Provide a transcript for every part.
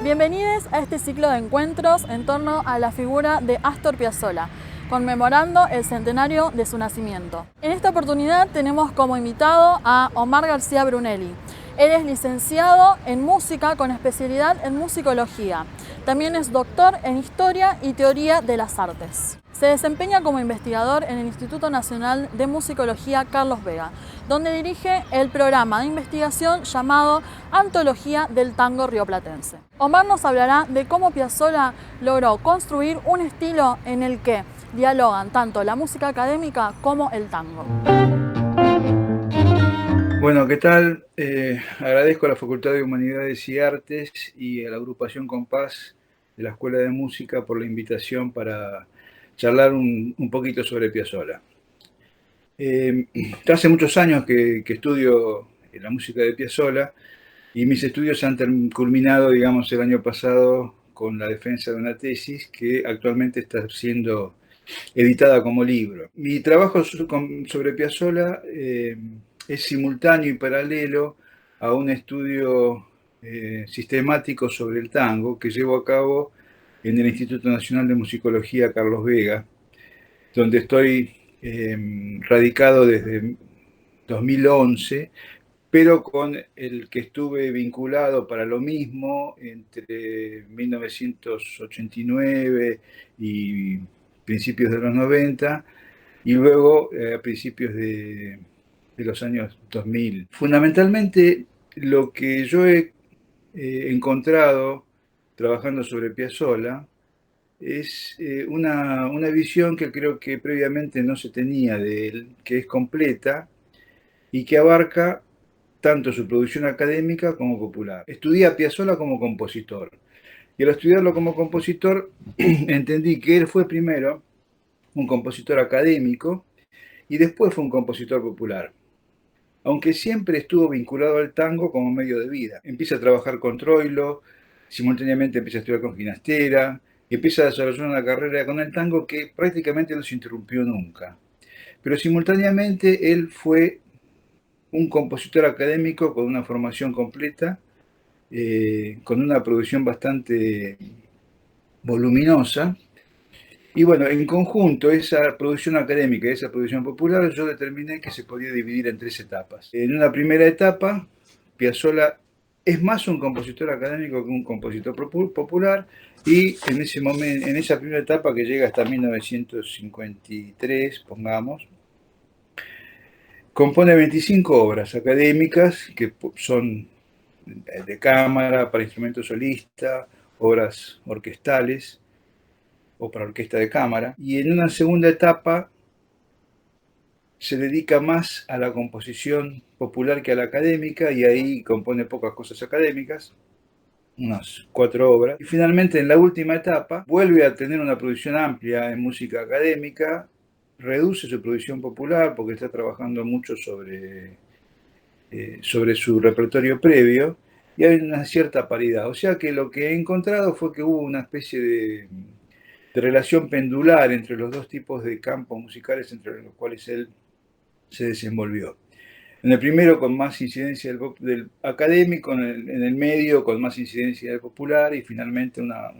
Bienvenidos a este ciclo de encuentros en torno a la figura de Astor Piazzolla, conmemorando el centenario de su nacimiento. En esta oportunidad tenemos como invitado a Omar García Brunelli. Él es licenciado en música con especialidad en musicología. También es doctor en Historia y Teoría de las Artes. Se desempeña como investigador en el Instituto Nacional de Musicología Carlos Vega, donde dirige el programa de investigación llamado Antología del Tango Rioplatense. Omar nos hablará de cómo Piazzolla logró construir un estilo en el que dialogan tanto la música académica como el tango. Bueno, ¿qué tal? Agradezco a la Facultad de Humanidades y Artes y a la agrupación Compás de la Escuela de Música por la invitación para charlar un poquito sobre Piazzolla. Hace muchos años que estudio la música de Piazzolla y mis estudios han culminado, digamos, el año pasado con la defensa de una tesis que actualmente está siendo editada como libro. Mi trabajo sobre Piazzolla es simultáneo y paralelo a un estudio sistemático sobre el tango que llevo a cabo en el Instituto Nacional de Musicología Carlos Vega, donde estoy radicado desde 2011, pero con el que estuve vinculado para lo mismo entre 1989 y principios de los 90 y luego a principios de los años 2000. Fundamentalmente lo que yo he encontrado trabajando sobre Piazzolla es una visión que creo que previamente no se tenía de él, que es completa y que abarca tanto su producción académica como popular. Estudié a Piazzolla como compositor y al estudiarlo como compositor entendí que él fue primero un compositor académico y después fue un compositor popular, aunque siempre estuvo vinculado al tango como medio de vida. Empieza a trabajar con Troilo, simultáneamente empieza a estudiar con Ginastera y empieza a desarrollar una carrera con el tango que prácticamente no se interrumpió nunca. Pero simultáneamente él fue un compositor académico con una formación completa, con una producción bastante voluminosa. Y bueno, en conjunto, esa producción académica y esa producción popular, yo determiné que se podía dividir en tres etapas. En una primera etapa, Piazzolla es más un compositor académico que un compositor popular, y en esa primera etapa que llega hasta 1953, pongamos, compone 25 obras académicas que son de cámara, para instrumento solista, obras orquestales o para orquesta de cámara. Y en una segunda etapa se dedica más a la composición popular que a la académica, y ahí compone pocas cosas académicas, unas 4 obras. Y finalmente, en la última etapa, vuelve a tener una producción amplia en música académica, reduce su producción popular porque está trabajando mucho sobre su repertorio previo, y hay una cierta paridad. O sea que lo que he encontrado fue que hubo una especie de relación pendular entre los dos tipos de campos musicales entre los cuales él se desenvolvió. En el primero con más incidencia del académico, en el medio con más incidencia del popular, y finalmente una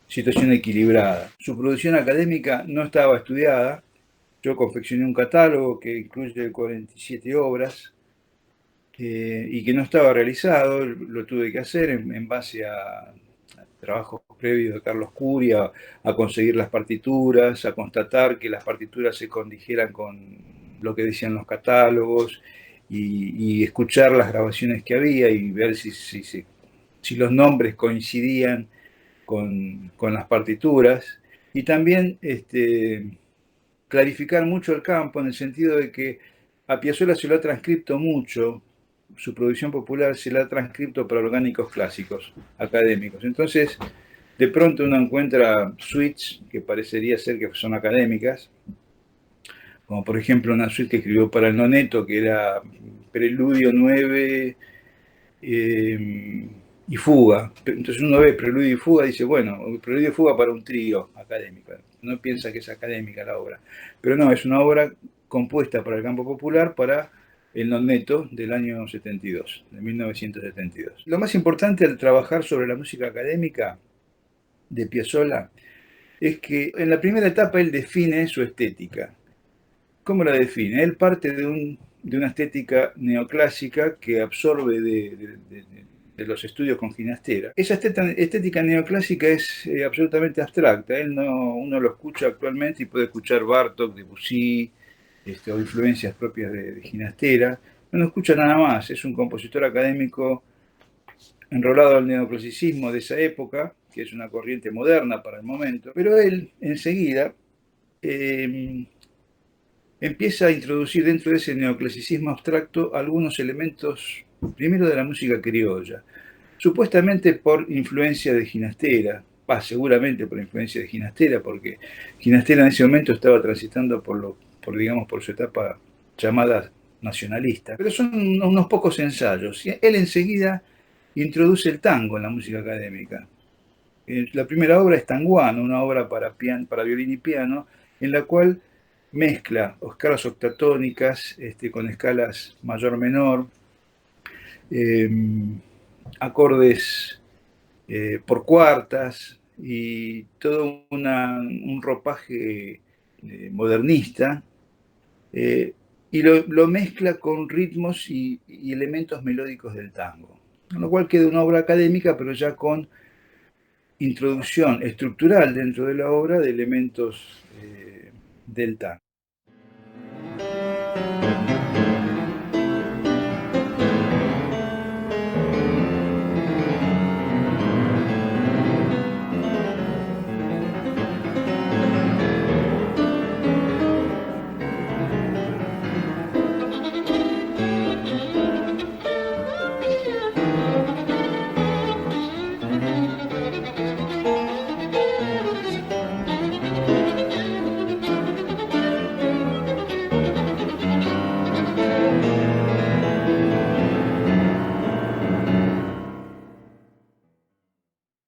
situación equilibrada. Su producción académica no estaba estudiada. Yo confeccioné un catálogo que incluye 47 obras y que no estaba realizado. Lo tuve que hacer en base a trabajos previos de Carlos Curia, a conseguir las partituras, a constatar que las partituras se condijeran con lo que decían los catálogos, y escuchar las grabaciones que había y ver si los nombres coincidían con las partituras. Y también clarificar mucho el campo, en el sentido de que a Piazzolla se lo ha transcripto mucho su producción popular se la ha transcrito para orgánicos clásicos, académicos. Entonces, de pronto uno encuentra suites que parecería ser que son académicas, como por ejemplo una suite que escribió para el noneto, que era Preludio 9 y Fuga. Entonces uno ve Preludio y Fuga y dice, bueno, Preludio y Fuga para un trío académico. No piensa que es académica la obra. Pero no, es una obra compuesta para el campo popular, para el noneto del año 72, de 1972. Lo más importante al trabajar sobre la música académica de Piazzolla es que en la primera etapa él define su estética. ¿Cómo la define? Él parte de una estética neoclásica que absorbe de los estudios con Ginastera. Esa estética neoclásica es absolutamente abstracta. Uno lo escucha actualmente y puede escuchar Bartók, Debussy, o influencias propias de Ginastera. No escucha nada más. Es un compositor académico enrolado al neoclasicismo de esa época, que es una corriente moderna para el momento. Pero él enseguida empieza a introducir dentro de ese neoclasicismo abstracto algunos elementos, primero de la música criolla, supuestamente por influencia de Ginastera, seguramente por influencia de Ginastera, porque Ginastera en ese momento estaba transitando por su etapa llamada nacionalista. Pero son unos pocos ensayos. Él enseguida introduce el tango en la música académica. La primera obra es Tanguano, una obra para violín y piano, en la cual mezcla escalas octatónicas con escalas mayor-menor, acordes por cuartas y todo un ropaje modernista, y lo mezcla con ritmos y elementos melódicos del tango, con lo cual queda una obra académica, pero ya con introducción estructural dentro de la obra de elementos del tango.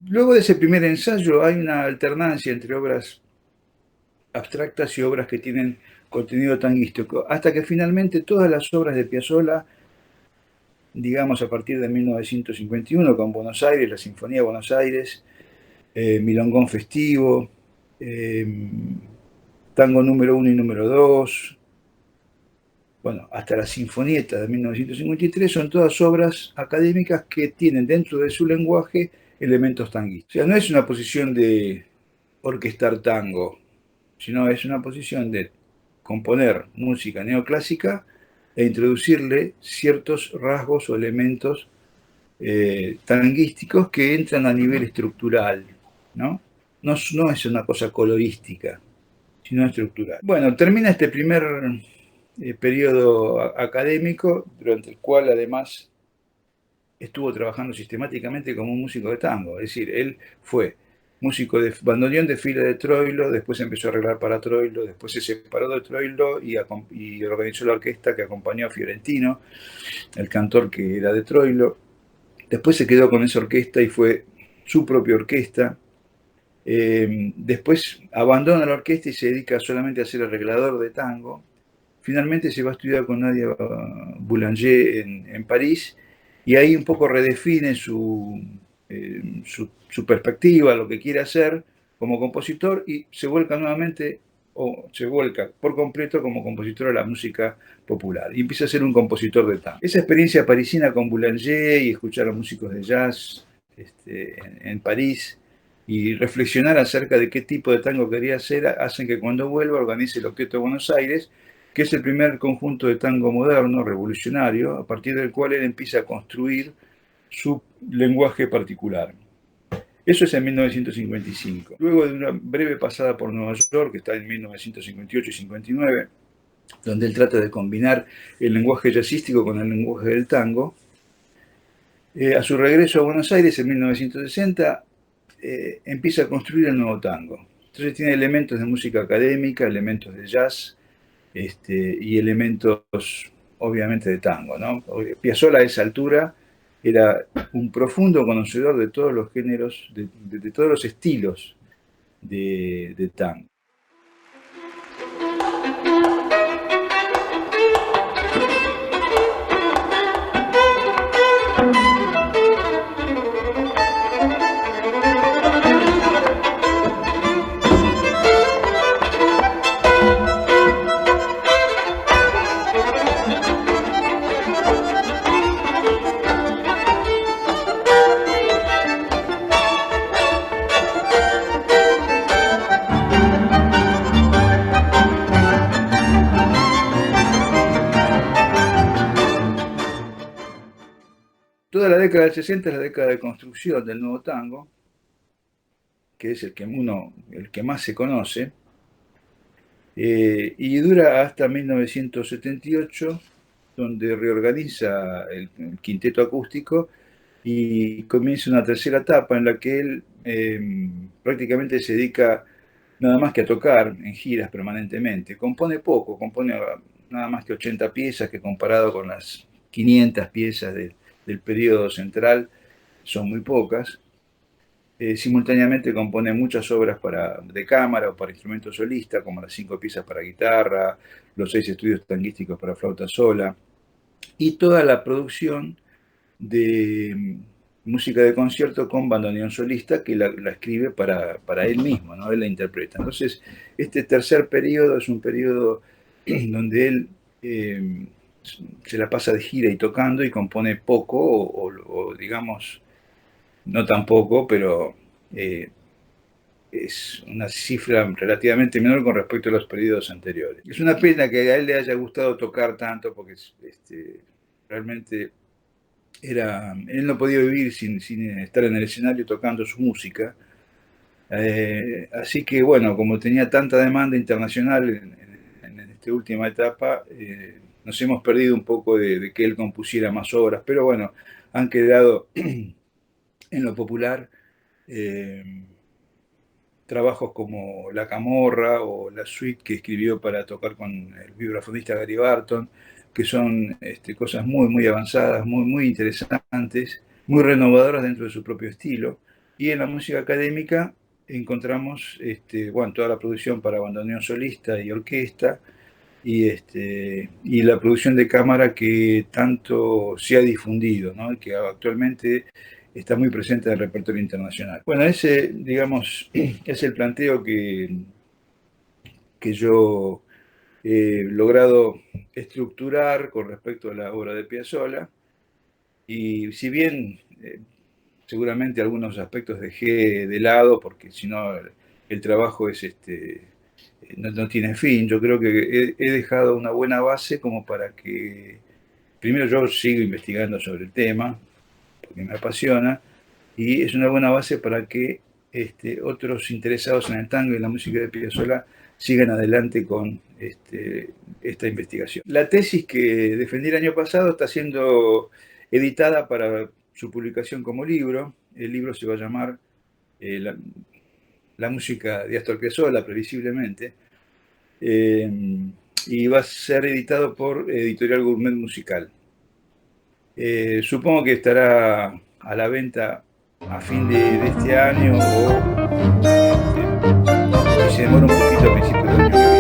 Luego de ese primer ensayo hay una alternancia entre obras abstractas y obras que tienen contenido tanguístico, hasta que finalmente todas las obras de Piazzolla, digamos a partir de 1951, con Buenos Aires, la Sinfonía de Buenos Aires, Milongón Festivo, Tango número 1 y número 2, bueno, hasta la Sinfonieta de 1953, son todas obras académicas que tienen dentro de su lenguaje elementos tanguísticos. O sea, no es una posición de orquestar tango, sino es una posición de componer música neoclásica e introducirle ciertos rasgos o elementos tanguísticos que entran a nivel estructural, ¿no? No es una cosa colorística, sino estructural. Bueno, termina este primer periodo académico, durante el cual además estuvo trabajando sistemáticamente como un músico de tango. Es decir, él fue músico de bandoneón de fila de Troilo, después empezó a arreglar para Troilo, después se separó de Troilo y organizó la orquesta que acompañó a Fiorentino, el cantor que era de Troilo. Después se quedó con esa orquesta y fue su propia orquesta. Después abandona la orquesta y se dedica solamente a ser arreglador de tango. Finalmente se va a estudiar con Nadia Boulanger en París, y ahí un poco redefine su perspectiva, lo que quiere hacer como compositor, y se vuelca nuevamente, o se vuelca por completo como compositor de la música popular, y empieza a ser un compositor de tango. Esa experiencia parisina con Boulanger y escuchar a músicos de jazz en París y reflexionar acerca de qué tipo de tango quería hacer, hacen que cuando vuelva organice el Octeto de Buenos Aires, que es el primer conjunto de tango moderno, revolucionario, a partir del cual él empieza a construir su lenguaje particular. Eso es en 1955. Luego de una breve pasada por Nueva York, que está en 1958 y 59, donde él trata de combinar el lenguaje jazzístico con el lenguaje del tango. A su regreso a Buenos Aires en 1960, empieza a construir el nuevo tango. Entonces tiene elementos de música académica, elementos de jazz, y elementos obviamente de tango, ¿no? Piazzolla a esa altura era un profundo conocedor de todos los géneros, de todos los estilos de tango. Toda la década del 60 es la década de construcción del nuevo tango, que es el que más se conoce, y dura hasta 1978, donde reorganiza el quinteto acústico y comienza una tercera etapa en la que él prácticamente se dedica nada más que a tocar en giras permanentemente. Compone poco, compone nada más que 80 piezas, que comparado con las 500 piezas del periodo central son muy pocas. Simultáneamente compone muchas obras de cámara o para instrumento solista, como las 5 piezas para guitarra, los 6 estudios tanguísticos para flauta sola, y toda la producción de música de concierto con bandoneón solista, que la escribe para él mismo, ¿no? Él la interpreta. Entonces, este tercer periodo es un periodo donde él se la pasa de gira y tocando y compone poco, o digamos, no tan poco, pero es una cifra relativamente menor con respecto a los periodos anteriores. Es una pena que a él le haya gustado tocar tanto, porque realmente él no podía vivir sin estar en el escenario tocando su música. Así que bueno, como tenía tanta demanda internacional en esta última etapa, nos hemos perdido un poco de que él compusiera más obras, pero bueno, han quedado en lo popular trabajos como La Camorra o la suite que escribió para tocar con el vibrafonista Gary Barton, que son cosas muy, muy avanzadas, muy, muy interesantes, muy renovadoras dentro de su propio estilo. Y en la música académica encontramos toda la producción para bandoneón solista y orquesta, y la producción de cámara que tanto se ha difundido, ¿no? Y que actualmente está muy presente en el repertorio internacional. Bueno, ese, digamos, es el planteo que yo he logrado estructurar con respecto a la obra de Piazzolla, y si bien seguramente algunos aspectos dejé de lado, porque si no el trabajo es no tiene fin, yo creo que he dejado una buena base como para que, primero, yo sigo investigando sobre el tema, porque me apasiona, y es una buena base para que otros interesados en el tango y la música de Piazzolla sigan adelante con esta investigación. La tesis que defendí el año pasado está siendo editada para su publicación como libro. El libro se va a llamar la música de Astor Piazzolla, previsiblemente, y va a ser editado por Editorial Gourmet Musical. Supongo que estará a la venta a fin de este año, o si se demora un poquito a principios del año que viene.